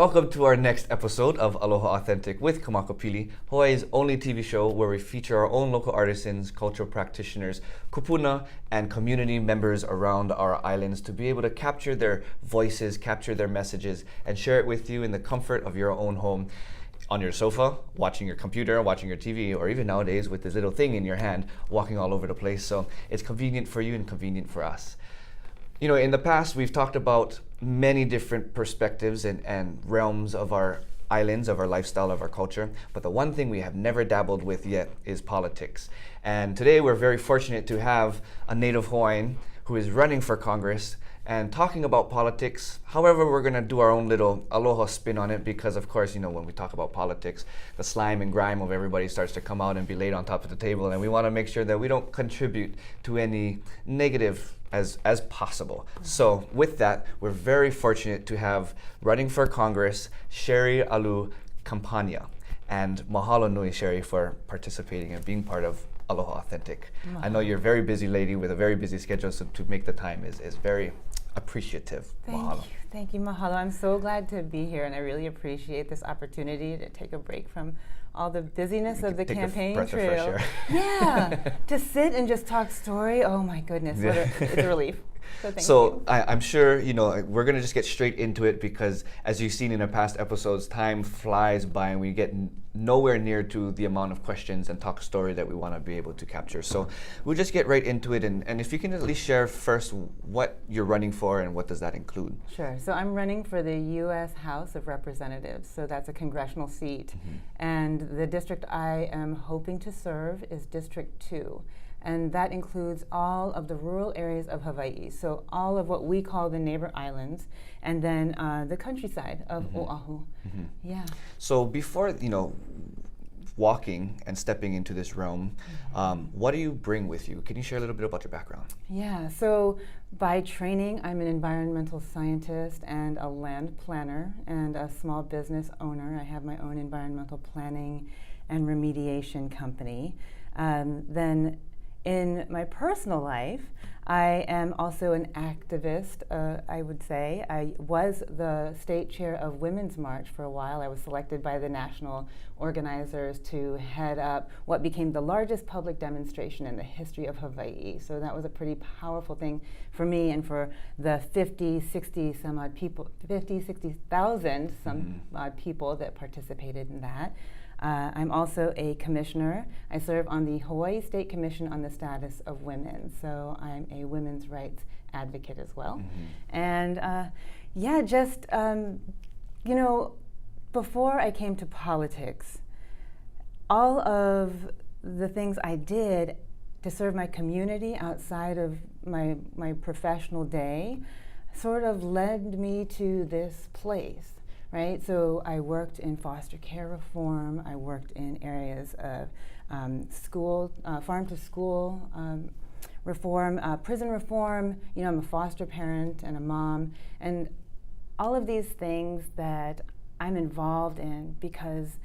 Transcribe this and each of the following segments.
welcome to our next episode of Aloha Authentic with Kamakapili, Hawaii's only TV show where we feature our own local artisans, cultural practitioners, kupuna, and community members around our islands to be able to capture their voices, capture their messages, and share it with you in the comfort of your own home, on your sofa, watching your computer, watching your TV, or even nowadays with this little thing in your hand, walking all over the place. So it's convenient for you and convenient for us. You know, in the past, we've talked about many different perspectives and realms of our islands, of our lifestyle, of our culture. But the one thing we have never dabbled with yet is politics. And today we're very fortunate to have a Native Hawaiian who is running for Congress and talking about politics. However, we're going to do our own little Aloha spin on it because, of course, you know, when we talk about politics, the slime and grime of everybody starts to come out and be laid on top of the table. And we want to make sure that we don't contribute to any negative as possible. So with that, we're very fortunate to have running for Congress, Sherry Alu Campagna. And mahalo nui, Sherry, for participating and being part of Aloha Authentic. I know you're a very busy lady with a very busy schedule, so to make the time is very appreciative. Mahalo. Thank you, mahalo. I'm so glad to be here, and I really appreciate this opportunity to take a break from all the busyness of the campaign trail. Yeah, to sit and just talk story. Oh my goodness, it's a relief. So I'm sure, you know, we're going to just get straight into it because, as you've seen in our past episodes, time flies by and we get nowhere near to the amount of questions and talk story that we want to be able to capture. So we'll just get right into it. And if you can at least share first what you're running for and what does that include? Sure. So I'm running for the U.S. House of Representatives. So that's a congressional seat. Mm-hmm. And the district I am hoping to serve is District 2. And that includes all of the rural areas of Hawaii, so all of what we call the neighbor islands, and then the countryside of mm-hmm. Oahu. Mm-hmm. Yeah. So before, you know, walking and stepping into this realm, mm-hmm. What do you bring with you? Can you share a little bit about your background? Yeah, so by training, I'm an environmental scientist and a land planner and a small business owner. I have my own environmental planning and remediation company. Then in my personal life, I am also an activist, I would say. I was the state chair of Women's March for a while. I was selected by the national organizers to head up what became the largest public demonstration in the history of Hawaii. So that was a pretty powerful thing for me and for the 60,000 some odd people that participated in that. I'm also a commissioner. I serve on the Hawaii State Commission on the Status of Women, so I'm a women's rights advocate as well. Mm-hmm. And you know, before I came to politics, all of the things I did to serve my community outside of my professional day sort of led me to this place. Right, so I worked in foster care reform. I worked in areas of school, farm to school reform, prison reform. You know, I'm a foster parent and a mom, and all of these things that I'm involved in because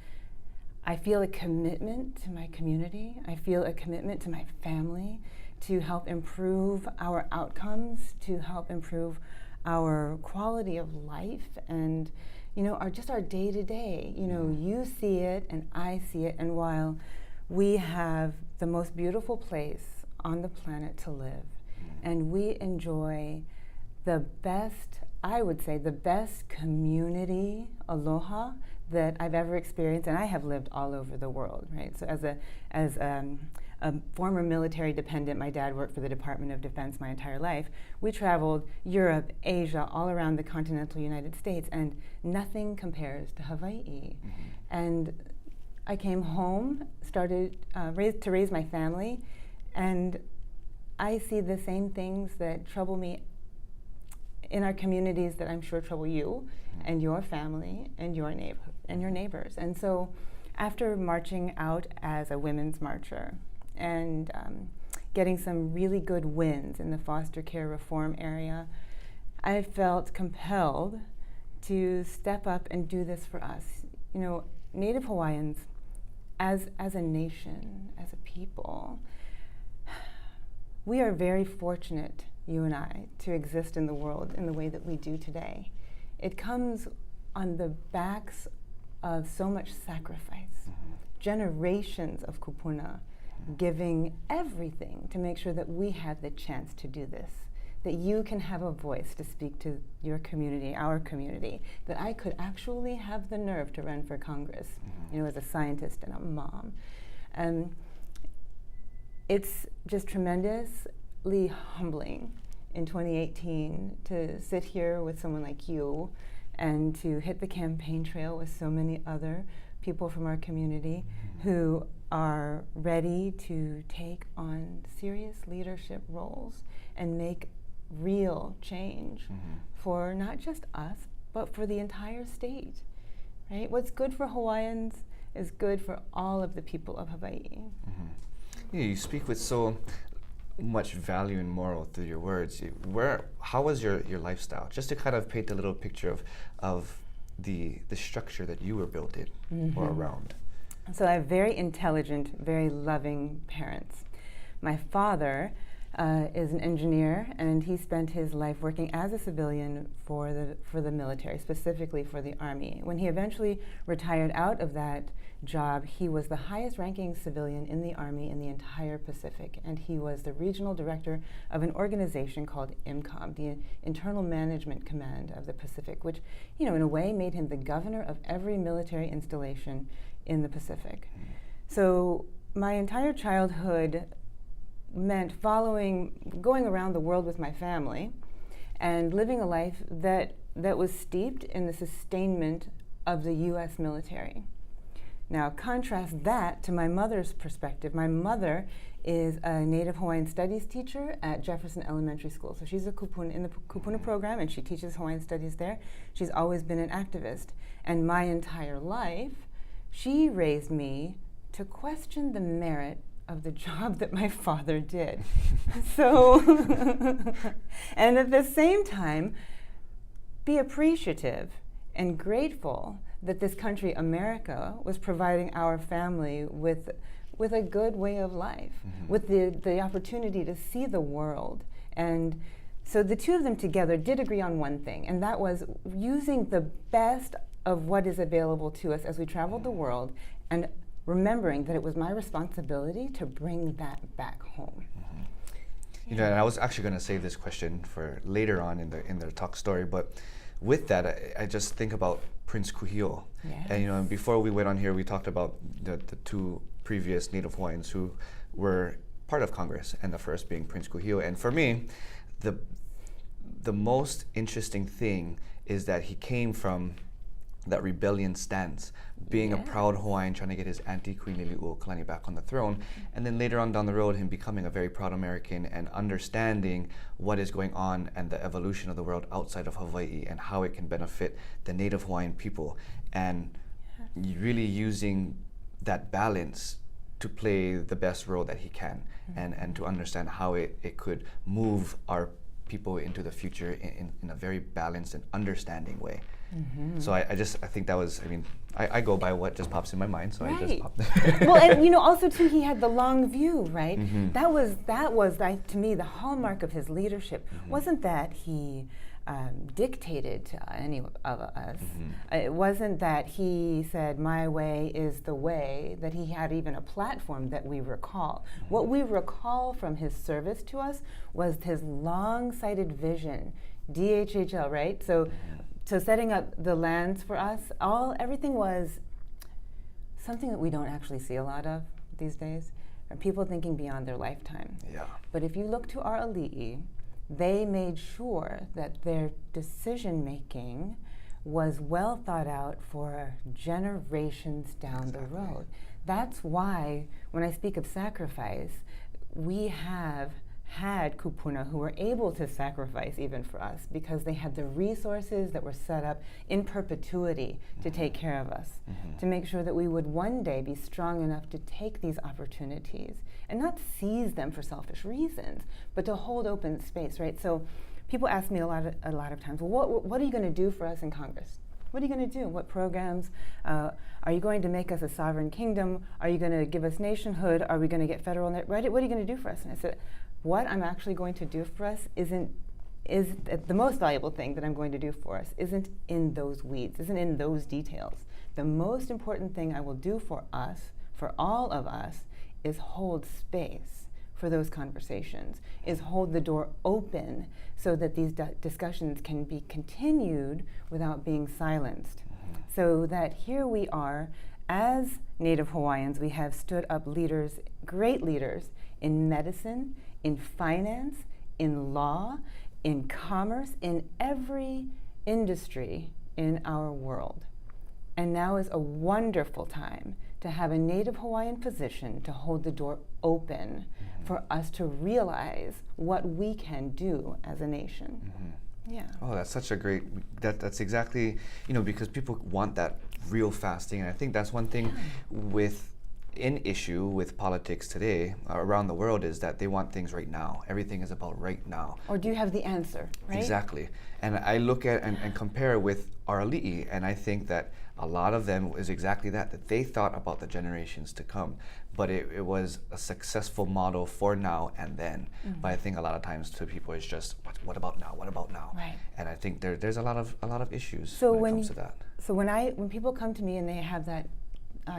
I feel a commitment to my community. I feel a commitment to my family to help improve our outcomes, to help improve our quality of life, and you know, our day-to-day. You know, you see it and I see it, and while we have the most beautiful place on the planet to live, and we enjoy the best, I would say, the best community aloha that I've ever experienced, and I have lived all over the world, right? So as a former military dependent, my dad worked for the Department of Defense my entire life. We traveled Europe, Asia, all around the continental United States, and nothing compares to Hawaii. Mm-hmm. And I came home, started to raise my family, and I see the same things that trouble me in our communities that I'm sure trouble you and your family and your neighbors. And so after marching out as a women's marcher, and getting some really good wins in the foster care reform area, I felt compelled to step up and do this for us. You know, Native Hawaiians, as a nation, as a people, we are very fortunate, you and I, to exist in the world in the way that we do today. It comes on the backs of so much sacrifice, generations of kupuna giving everything to make sure that we have the chance to do this, that you can have a voice to speak to your community, our community, that I could actually have the nerve to run for Congress, as a scientist and a mom. It's just tremendously humbling in 2018 to sit here with someone like you and to hit the campaign trail with so many other people from our community who are ready to take on serious leadership roles and make real change for not just us, but for the entire state, right? What's good for Hawaiians is good for all of the people of Hawaii. Yeah, you speak with so much value and moral through your words. How was your lifestyle? Just to kind of paint a little picture of the structure that you were built in or around. So I have very intelligent, very loving parents. My father is an engineer, and he spent his life working as a civilian for the military, specifically for the Army. When he eventually retired out of that job, he was the highest ranking civilian in the Army in the entire Pacific, and he was the regional director of an organization called IMCOM, the Internal Management Command of the Pacific, which, in a way made him the governor of every military installation in the Pacific. So my entire childhood meant going around the world with my family and living a life that was steeped in the sustainment of the U.S. military. Now, contrast that to my mother's perspective. My mother is a Native Hawaiian studies teacher at Jefferson Elementary School. So she's a kupuna in the kupuna program, and she teaches Hawaiian studies there. She's always been an activist. And my entire life, she raised me to question the merit of the job that my father did. So, and at the same time, be appreciative and grateful that this country, America, was providing our family with a good way of life, with the opportunity to see the world. And so the two of them together did agree on one thing, and that was using the best of what is available to us as we traveled the world, and remembering that it was my responsibility to bring that back home. And I was actually going to save this question for later on in the talk story, but with that, I just think about Prince Kuhio. Yes. And before we went on here, we talked about the two previous Native Hawaiians who were part of Congress, and the first being Prince Kuhio. And for me, the most interesting thing is that he came from that rebellion stance, being a proud Hawaiian trying to get his auntie Queen Liliuokalani back on the throne, and then later on down the road him becoming a very proud American and understanding what is going on and the evolution of the world outside of Hawaii and how it can benefit the Native Hawaiian people, and really using that balance to play the best role that he can, and to understand how it could move our people into the future in a very balanced and understanding way. So I think that was, I go by what just pops in my mind, so I just popped. Well, and also too, he had the long view, right? That was to me the hallmark of his leadership. Wasn't that he dictated to any of us. It wasn't that he said, my way is the way, that he had even a platform that we recall. What we recall from his service to us was his long-sighted vision, DHHL, right? So setting up the lands for us, everything was something that we don't actually see a lot of these days, are people thinking beyond their lifetime. Yeah. But if you look to our ali'i, they made sure that their decision-making was well thought out for generations down the road. That's why, when I speak of sacrifice, we have had kupuna who were able to sacrifice even for us because they had the resources that were set up in perpetuity to take care of us, to make sure that we would one day be strong enough to take these opportunities and not seize them for selfish reasons, but to hold open space, right? So people ask me a lot of times, well, what are you going to do for us in Congress? What are you going to do? What programs? Are you going to make us a sovereign kingdom? Are you going to give us nationhood? Are we going to get federal? What are you going to do for us? And I said, what I'm actually going to do for us isn't is the most valuable thing that I'm going to do for us isn't in those weeds, isn't in those details. The most important thing I will do for us, for all of us, is hold space for those conversations, is hold the door open so that these discussions can be continued without being silenced. So that here we are, as Native Hawaiians, we have stood up leaders, great leaders, in medicine, in finance, in law, in commerce, in every industry in our world. And now is a wonderful time to have a Native Hawaiian position to hold the door open for us to realize what we can do as a nation. Yeah. Oh, that's such a great, that's exactly, because people want that real fast thing. And I think that's one thing in issue with politics today around the world is that they want things right now. Everything is about right now. Or do you have the answer, right? Exactly. And I look at and compare with our ali'i, and I think that a lot of them is exactly that they thought about the generations to come, but it was a successful model for now and then. But I think a lot of times to people it's just, what about now? What about now? Right. And I think there's a lot of issues so when it comes to that. So when people come to me and they have that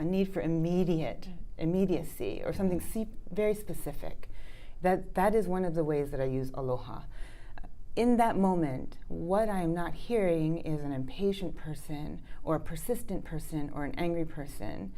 need for immediacy or something very specific, that is one of the ways that I use Aloha. In that moment, what I'm not hearing is an impatient person or a persistent person or an angry person.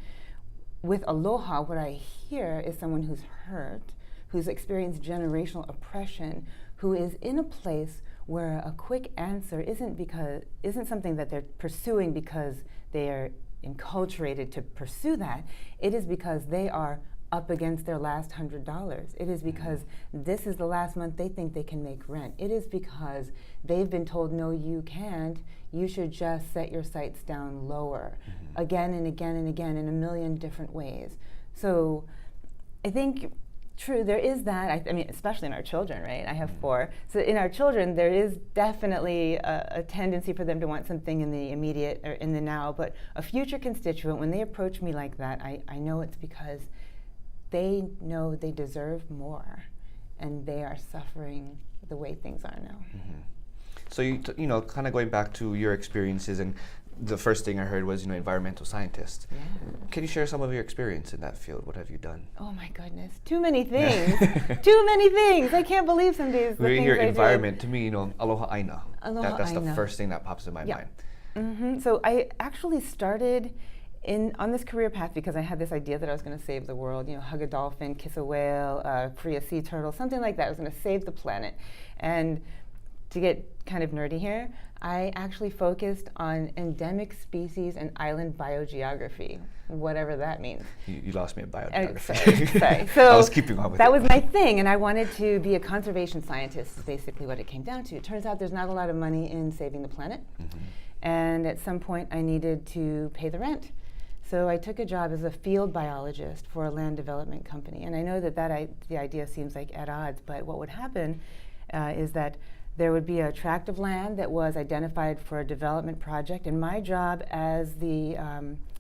With Aloha, what I hear is someone who's hurt, who's experienced generational oppression, who is in a place where a quick answer isn't something that they're pursuing because they are enculturated to pursue that. It is because they are up against their last $100. It is because this is the last month they think they can make rent. It is because they've been told, no, you can't. You should just set your sights down lower, again and again and again in a million different ways. So I think, true, there is that. I mean, especially in our children, right? I have 4. So in our children, there is definitely a tendency for them to want something in the immediate or in the now. But a future constituent, when they approach me like that, I know it's because they know they deserve more, and they are suffering the way things are now. So kind of going back to your experiences, and the first thing I heard was environmental scientist. Yeah. Can you share some of your experience in that field? What have you done? Oh my goodness, too many things. Too many things. I can't believe some days the When you things hear I environment, to me, Aloha Aina. That's Aina. the first thing that pops in my mind. So I actually started on this career path because I had this idea that I was going to save the world, hug a dolphin, kiss a whale, free a sea turtle, something like that. I was going to save the planet. And to get kind of nerdy here, I actually focused on endemic species and island biogeography, whatever that means. You lost me at biogeography. Sorry. So I was keeping on with that was my thing, and I wanted to be a conservation scientist, is basically what it came down to. It turns out there's not a lot of money in saving the planet, and at some point I needed to pay the rent. So I took a job as a field biologist for a land development company. And I know that the idea seems like at odds, but what would happen is that there would be a tract of land that was identified for a development project, and my job as the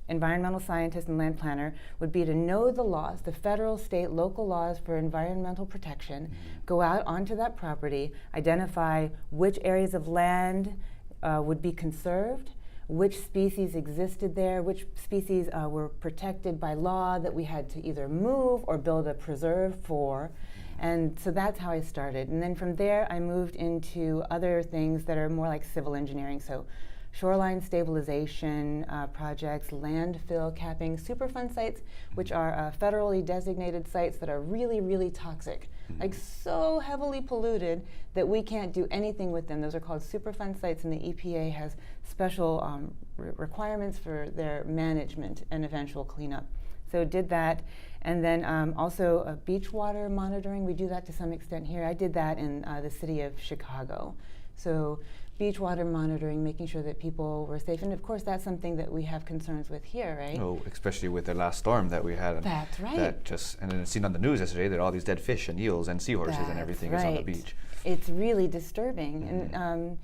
environmental scientist and land planner would be to know the laws, the federal, state, local laws for environmental protection, go out onto that property, identify which areas of land would be conserved, which species existed there, which species were protected by law that we had to either move or build a preserve for. And so that's how I started. And then from there, I moved into other things that are more like civil engineering. So shoreline stabilization projects, landfill capping, Superfund sites, which are federally designated sites that are really, really toxic, like so heavily polluted that we can't do anything with them. Those are called Superfund sites, and the EPA has special requirements for their management and eventual cleanup. So did that. And then also beach water monitoring. We do that to some extent here. I did that in the city of Chicago. So beach water monitoring, making sure that people were safe. And of course, that's something that we have concerns with here, right? Oh, especially with the last storm that we had. That's right. And then it's seen on the news yesterday that all these dead fish and eels and seahorses and everything is on the beach. It's really disturbing. And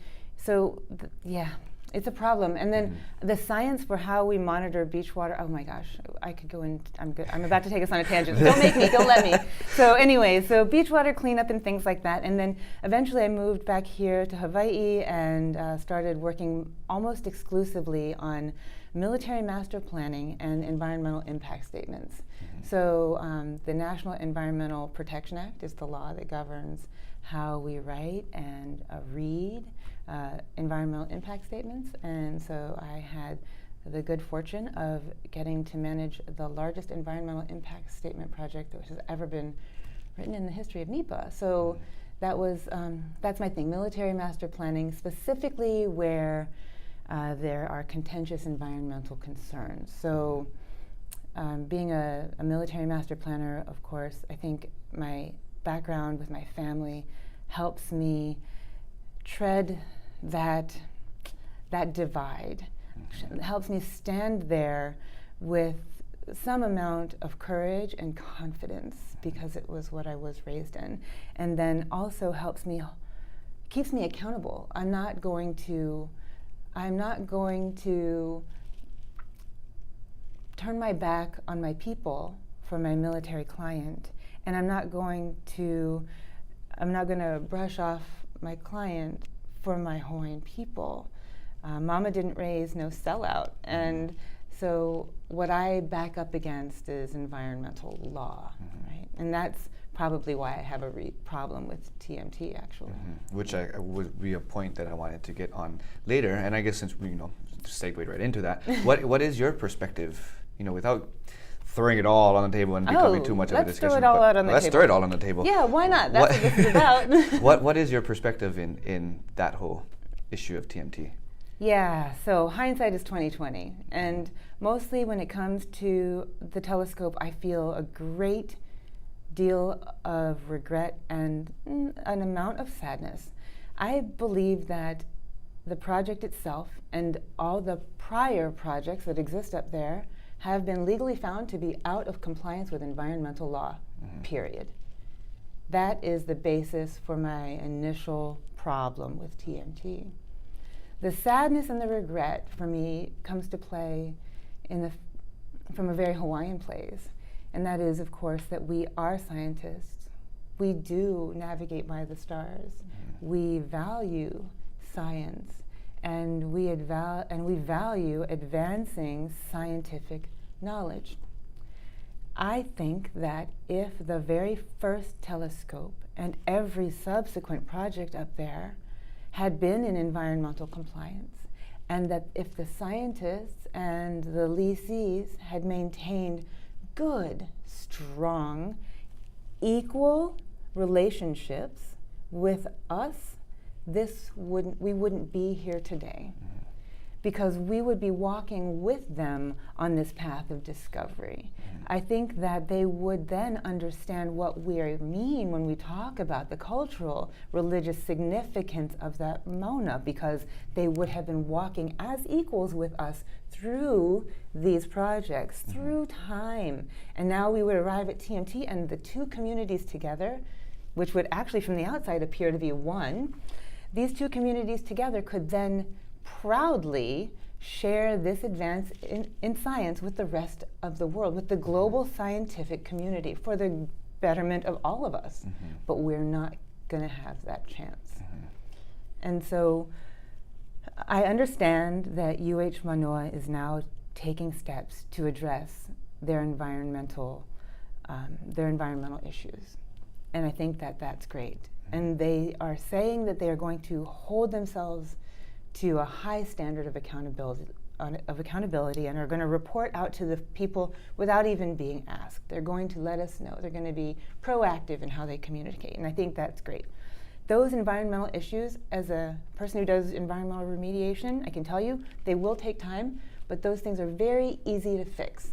It's a problem. And then the science for how we monitor beach water, oh my gosh, I could go in, I'm about to take us on a tangent. Don't make me, don't let me. So anyway, so beach water cleanup and things like that. And then eventually I moved back here to Hawaii and started working almost exclusively on military master planning and environmental impact statements. So the National Environmental Protection Act is the law that governs how we write and read environmental impact statements, and so I had the good fortune of getting to manage the largest environmental impact statement project that has ever been written in the history of NEPA. So that was that's my thing, military master planning, specifically where there are contentious environmental concerns. So being a military master planner, of course, I think my background with my family helps me tread that divide. It helps me stand there with some amount of courage and confidence because it was what I was raised in, and then also keeps me accountable. I'm not going to turn my back on my people for my military client, and I'm not going to brush off my client for my Hawaiian people. Mama didn't raise no sellout, and so what I back up against is environmental law, right? And that's probably why I have a problem with TMT, actually. Which would be a point that I wanted to get on later, and I guess since we segued right into that, what is your perspective? Without throwing it all on the table and becoming too much of a discussion. Let's throw it all out on the table. Let's throw it all on the table. Yeah, why not? That's what this is about. What is your perspective in that whole issue of TMT? Yeah, so hindsight is 20/20, and mostly when it comes to the telescope, I feel a great deal of regret and an amount of sadness. I believe that the project itself and all the prior projects that exist up there have been legally found to be out of compliance with environmental law, period. That is the basis for my initial problem with TMT. The sadness and the regret for me comes to play from a very Hawaiian place, and that is, of course, that we are scientists. We do navigate by the stars. We value science, and we value advancing scientific knowledge. I think that if the very first telescope and every subsequent project up there had been in environmental compliance, and that if the scientists and the lessees had maintained good, strong, equal relationships with us, we wouldn't be here today, because we would be walking with them on this path of discovery. I think that they would then understand what we mean when we talk about the cultural, religious significance of that Mauna, because they would have been walking as equals with us through these projects, through time. And now we would arrive at TMT, and the two communities together, which would actually from the outside appear to be one, these two communities together could then proudly share this advance in science with the rest of the world, with the global scientific community, for the betterment of all of us. But we're not going to have that chance. And so I understand that UH Manoa is now taking steps to address their environmental issues. And I think that that's great. And they are saying that they are going to hold themselves to a high standard of accountability and are going to report out to the people without even being asked. They're going to let us know. They're going to be proactive in how they communicate, and I think that's great. Those environmental issues, as a person who does environmental remediation, I can tell you they will take time, but those things are very easy to fix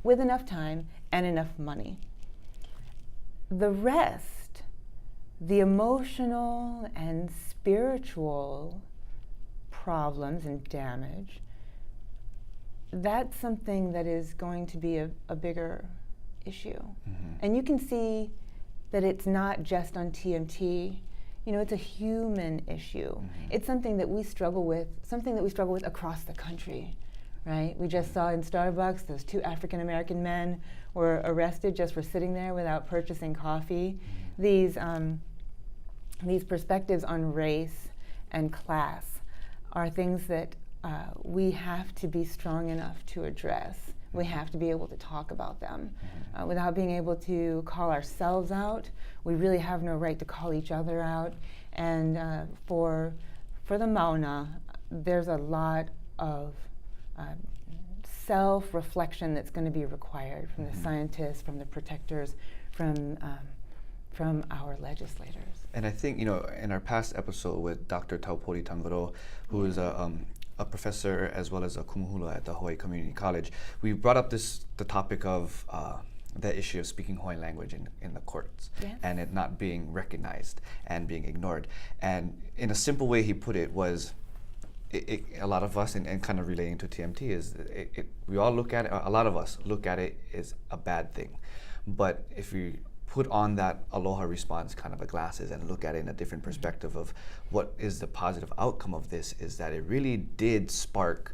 with enough time and enough money. The rest, the emotional and spiritual problems and damage, that's something that is going to be a bigger issue. And you can see that it's not just on TMT. it's a human issue. It's something that we struggle with, across the country, right? We just saw in Starbucks, those 2 African American men were arrested just for sitting there without purchasing coffee. These perspectives on race and class are things that we have to be strong enough to address. We have to be able to talk about them. Without being able to call ourselves out, we really have no right to call each other out. And for the Mauna, there's a lot of self-reflection that's going to be required from the scientists, from the protectors, from our legislators. And I think, in our past episode with Dr. Taupori Tangaro, who is a professor as well as a kumuhula at the Hawaii Community College, we brought up the topic of the issue of speaking Hawaiian language in the courts, and it not being recognized and being ignored. And in a simple way he put it was, a lot of us, and kind of relating to TMT, is we all look at it, a lot of us look at it as a bad thing. But if we put on that Aloha response kind of a glasses and look at it in a different perspective of what is the positive outcome of this, is that it really did spark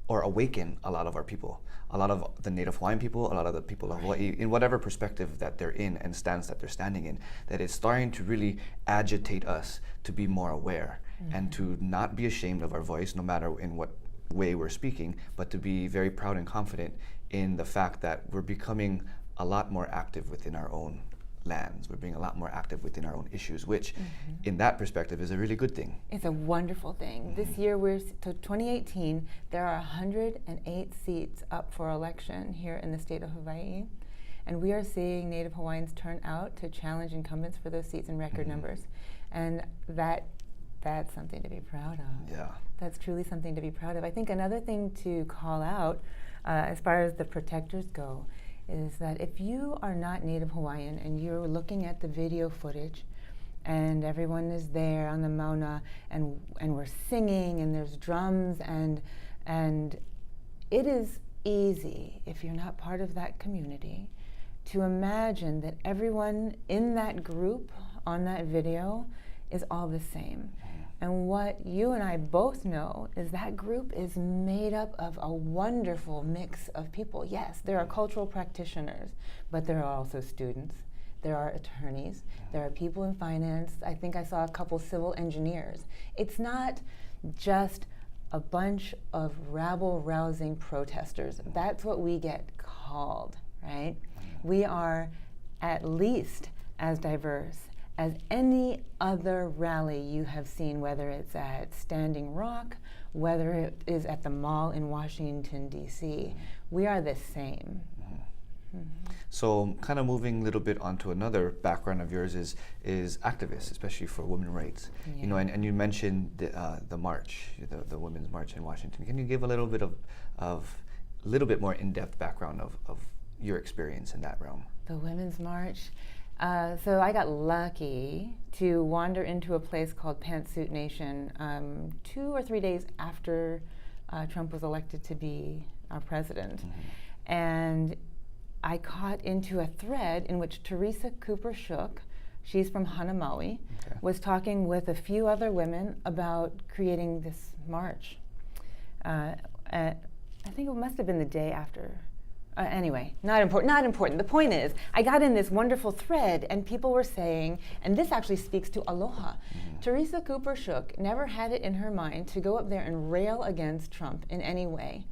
or awaken a lot of our people, a lot of the Native Hawaiian people, a lot of the people of Hawaii, in whatever perspective that they're in and stance that they're standing in, that it's starting to really agitate us to be more aware and to not be ashamed of our voice, no matter in what way we're speaking, but to be very proud and confident in the fact that we're becoming a lot more active within our own lands. We're being a lot more active within our own issues, which in that perspective is a really good thing. It's a wonderful thing. This year, to 2018, there are 108 seats up for election here in the state of Hawaii. And we are seeing Native Hawaiians turn out to challenge incumbents for those seats in record numbers. And that's something to be proud of. Yeah. That's truly something to be proud of. I think another thing to call out, as far as the protectors go, is that if you are not Native Hawaiian and you're looking at the video footage and everyone is there on the Mauna and we're singing and there's drums and it is easy, if you're not part of that community, to imagine that everyone in that group on that video is all the same. And what you and I both know is that group is made up of a wonderful mix of people. Yes, there are cultural practitioners, but there are also students, there are attorneys, there are people in finance. I think I saw a couple civil engineers. It's not just a bunch of rabble-rousing protesters. That's what we get called, right? We are at least as diverse as any other rally you have seen, whether it's at Standing Rock, whether it is at the mall in Washington, D.C. We are the same. So kind of moving a little bit onto another background of yours is activists, especially for women's rights. Yeah. And you mentioned the march, the Women's March in Washington. Can you give a little bit more in-depth background of your experience in that realm? The Women's March. So I got lucky to wander into a place called Pantsuit Nation 2 or 3 days after Trump was elected to be our president. And I caught into a thread in which Teresa Cooper Shook, she's from Hanamaui, was talking with a few other women about creating this march. I think it must have been the day after. Anyway, not important. The point is, I got in this wonderful thread and people were saying, and this actually speaks to Aloha, Teresa Cooper Shook never had it in her mind to go up there and rail against Trump in any way.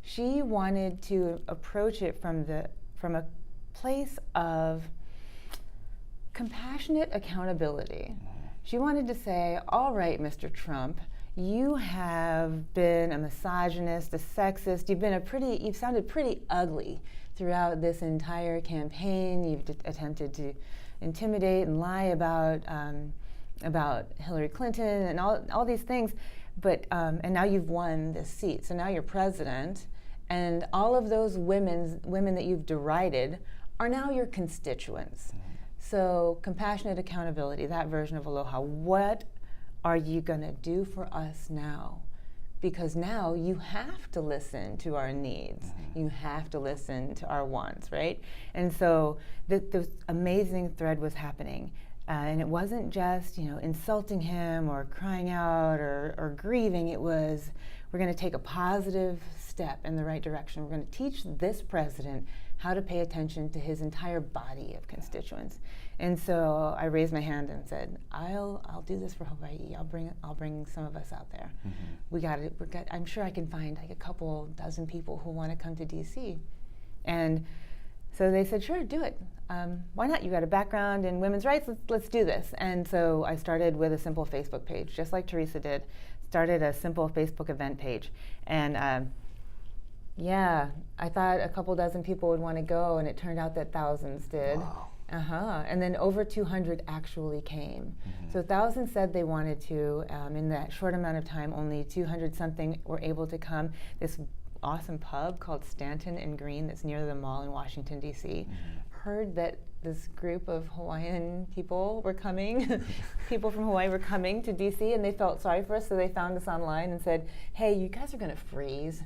She wanted to approach it from a place of compassionate accountability. She wanted to say, all right, Mr. Trump, you have been a misogynist, a sexist. You've sounded pretty ugly throughout this entire campaign. You've attempted to intimidate and lie about Hillary Clinton and all these things. But and now you've won this seat, so now you're president, and all of those women that you've derided are now your constituents. So compassionate accountability, that version of Aloha. What are you gonna do for us now? Because now you have to listen to our needs. You have to listen to our wants, right? And so this amazing thread was happening. And it wasn't just, insulting him or crying out or grieving. It was, we're going to take a positive step in the right direction. We're going to teach this president how to pay attention to his entire body of constituents. And so I raised my hand and said, I'll do this for Hawaii. I'll bring some of us out there. We got it. I'm sure I can find like a couple dozen people who want to come to DC. And so they said, sure, do it. Why not? You got a background in women's rights. Let's do this. And so I started with a simple Facebook page, just like Teresa did. Started a simple Facebook event page. And I thought a couple dozen people would want to go, and it turned out that thousands did. Wow. And then over 200 actually came. So thousands said they wanted to. In that short amount of time, only 200 something were able to come. This awesome pub called Stanton and Green that's near the mall in Washington, D.C. Heard that this group of Hawaiian people were coming, people from Hawaii were coming to DC, and they felt sorry for us, so they found us online and said, hey, you guys are going to freeze,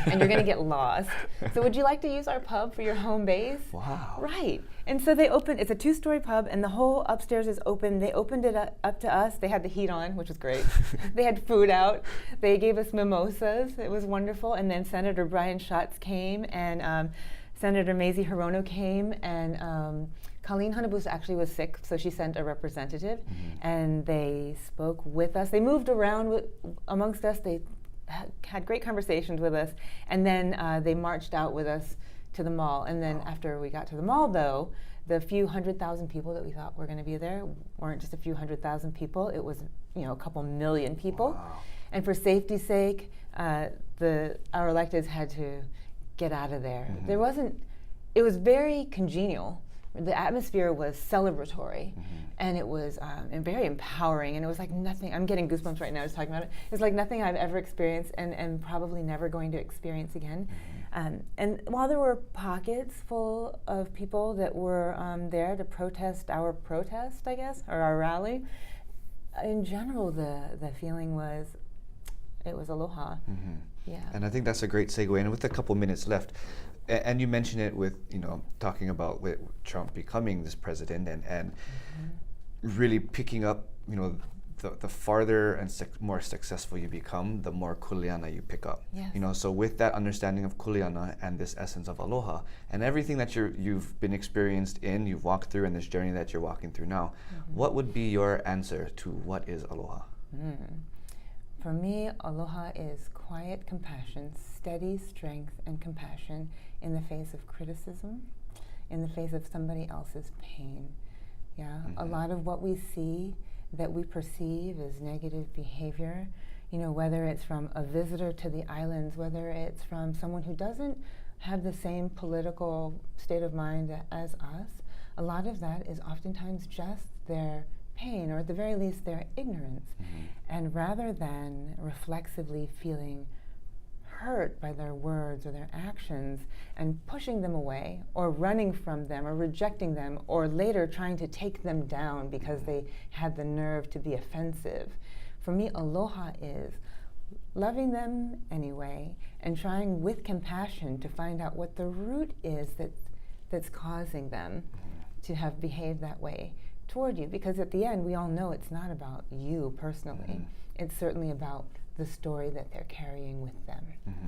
and you're going to get lost. So would you like to use our pub for your home base? Wow. Right. And so they opened, it's a 2-story pub, and the whole upstairs is open. They opened it up to us. They had the heat on, which was great. They had food out. They gave us mimosas. It was wonderful. And then Senator Brian Schatz came, and Senator Mazie Hirono came, and Colleen Hanabusa actually was sick, so she sent a representative, and they spoke with us. They moved around amongst us. They had great conversations with us, and then they marched out with us to the mall. And then after we got to the mall, though, the few 100,000 people that we thought were going to be there weren't just a few 100,000 people. It was, a couple million people. Wow. And for safety's sake, our electeds had to get out of there. It was very congenial. The atmosphere was celebratory, and it was very empowering, and it was like nothing. I'm getting goosebumps right now just talking about it. It's like nothing I've ever experienced, and probably never going to experience again. And while there were pockets full of people that were there to protest our protest, I guess, or our rally, in general, the feeling was, it was aloha. Yeah. And I think that's a great segue. And with a couple minutes left, and you mentioned it with, talking about with Trump becoming this president and really picking up, the farther and more successful you become, the more kuleana you pick up. Yes. So with that understanding of kuleana and this essence of aloha and everything that you've been experienced in, you've walked through, and this journey that you're walking through now, what would be your answer to what is aloha? For me, aloha is quiet compassion, steady strength and compassion in the face of criticism, in the face of somebody else's pain. A lot of what we see that we perceive as negative behavior, whether it's from a visitor to the islands, whether it's from someone who doesn't have the same political state of mind as us, a lot of that is oftentimes just their pain, or at the very least their ignorance. And rather than reflexively feeling hurt by their words or their actions and pushing them away or running from them or rejecting them or later trying to take them down because they had the nerve to be offensive, for me, aloha is loving them anyway and trying with compassion to find out what the root is that's causing them to have behaved that way toward you. Because at the end, we all know it's not about you personally. It's certainly about the story that they're carrying with them.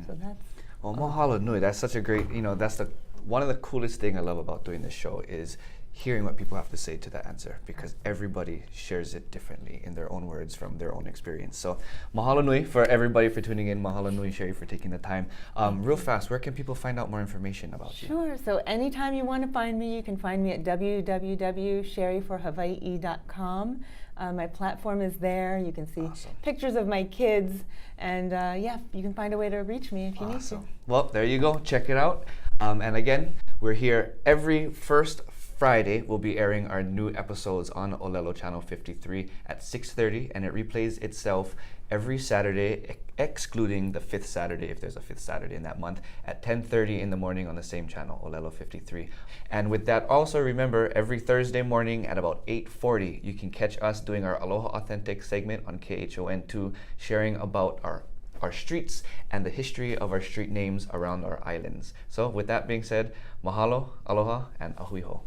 So that's... Well, mahalo nui. That's such a great, that's one of the coolest thing I love about doing this show is hearing what people have to say to that answer, because everybody shares it differently in their own words from their own experience. So mahalo nui for everybody for tuning in. Mahalo nui, Sherry, for taking the time. Real fast, where can people find out more information about you? Sure. So anytime you want to find me, you can find me at www.sherryforhawaii.com. My platform is there. You can see pictures of my kids, and you can find a way to reach me if you need to. Well, there you go. Check it out. And again, we're here every first Friday. We'll be airing our new episodes on Olelo Channel 53 at 6:30, and it replays itself every Saturday, excluding the 5th Saturday, if there's a 5th Saturday in that month, at 10:30 in the morning on the same channel, Olelo 53. And with that, also remember, every Thursday morning at about 8:40, you can catch us doing our Aloha Authentic segment on KHON2, sharing about our streets and the history of our street names around our islands. So with that being said, mahalo, aloha, and ahui ho.